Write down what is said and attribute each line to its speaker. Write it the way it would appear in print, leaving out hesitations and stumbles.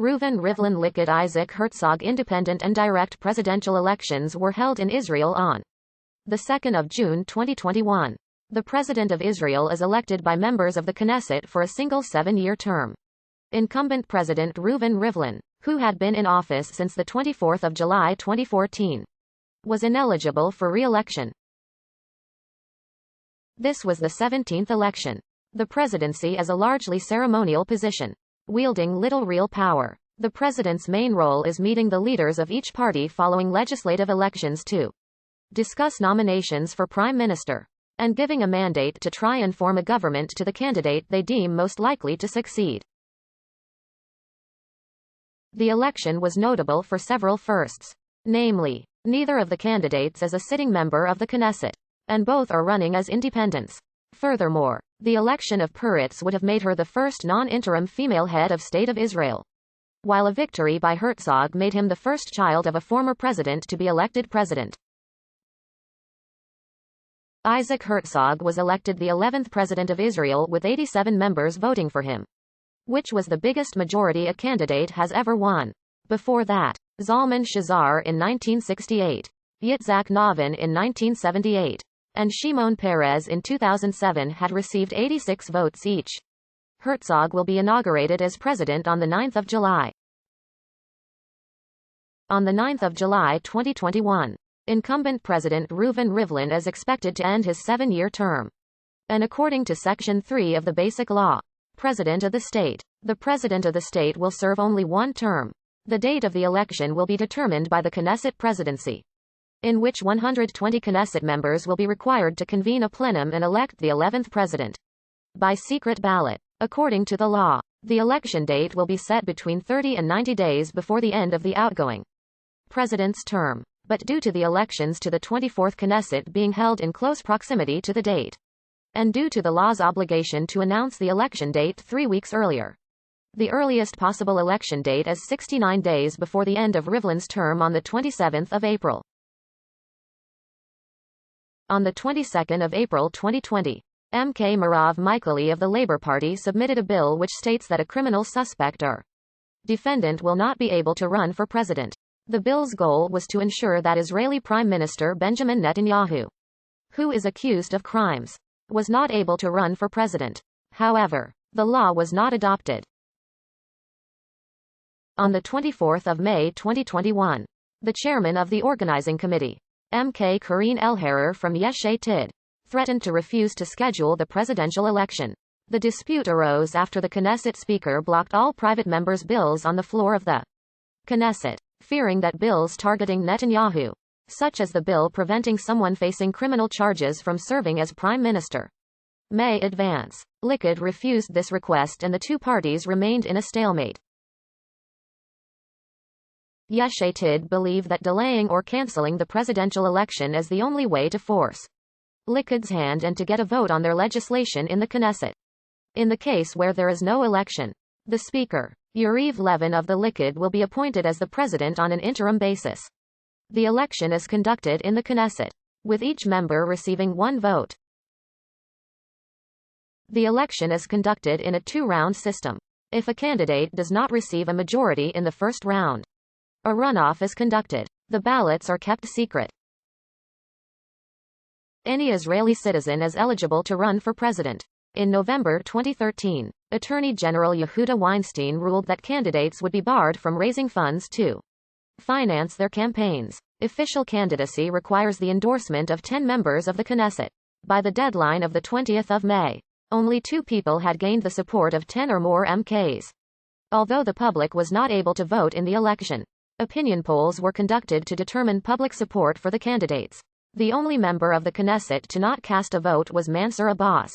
Speaker 1: Reuven Rivlin Likud Isaac Herzog. Independent and direct presidential elections were held in Israel on the 2nd of June 2021. The President of Israel is elected by members of the Knesset for a single 7-year term. Incumbent President Reuven Rivlin, who had been in office since the 24th of July 2014, was ineligible for re-election. This was the 17th election. The presidency is a largely ceremonial position, wielding little real power. The president's main role is meeting the leaders of each party following legislative elections to discuss nominations for prime minister, and giving a mandate to try and form a government to the candidate they deem most likely to succeed. The election was notable for several firsts. Namely, neither of the candidates is a sitting member of the Knesset, and both are running as independents. Furthermore, the election of Peretz would have made her the first non-interim female head of state of Israel, while a victory by Herzog made him the first child of a former president to be elected president. Isaac Herzog was elected the 11th president of Israel with 87 members voting for him, which was the biggest majority a candidate has ever won. Before that, Zalman Shazar in 1968, Yitzhak Navin in 1978, and Shimon Peres in 2007 had received 86 votes each. Herzog will be inaugurated as president on the 9th of July. On the 9th of July 2021, incumbent President Reuven Rivlin is expected to end his 7-year term. And according to Section 3 of the Basic Law, President of the State, the President of the State will serve only one term. The date of the election will be determined by the Knesset presidency, in which 120 Knesset members will be required to convene a plenum and elect the 11th president by secret ballot. According to the law, the election date will be set between 30 and 90 days before the end of the outgoing president's term. But due to the elections to the 24th Knesset being held in close proximity to the date, and due to the law's obligation to announce the election date 3 weeks earlier, the earliest possible election date is 69 days before the end of Rivlin's term on the 27th of April. On the 22nd of April 2020, MK Merav Michaeli of the Labour Party submitted a bill which states that a criminal suspect or defendant will not be able to run for president. The bill's goal was to ensure that Israeli Prime Minister Benjamin Netanyahu, who is accused of crimes, was not able to run for president. However, the law was not adopted. On the 24th of May 2021, the chairman of the organizing committee, MK Karine Elharer from Yesh Atid, threatened to refuse to schedule the presidential election. The dispute arose after the Knesset speaker blocked all private members' bills on the floor of the Knesset, fearing that bills targeting Netanyahu, such as the bill preventing someone facing criminal charges from serving as prime minister, may advance. Likud refused this request and the two parties remained in a stalemate. Yesh Atid believe that delaying or cancelling the presidential election is the only way to force Likud's hand and to get a vote on their legislation in the Knesset. In the case where there is no election, the speaker, Yariv Levin of the Likud, will be appointed as the president on an interim basis. The election is conducted in the Knesset, with each member receiving one vote. The election is conducted in a 2-round system. If a candidate does not receive a majority in the first round, a runoff is conducted. The ballots are kept secret. Any Israeli citizen is eligible to run for president. In November 2013, Attorney General Yehuda Weinstein ruled that candidates would be barred from raising funds to finance their campaigns. Official candidacy requires the endorsement of 10 members of the Knesset. By the deadline of the 20th of May, only 2 people had gained the support of 10 or more MKs. Although the public was not able to vote in the election, opinion polls were conducted to determine public support for the candidates. The only member of the Knesset to not cast a vote was Mansour Abbas.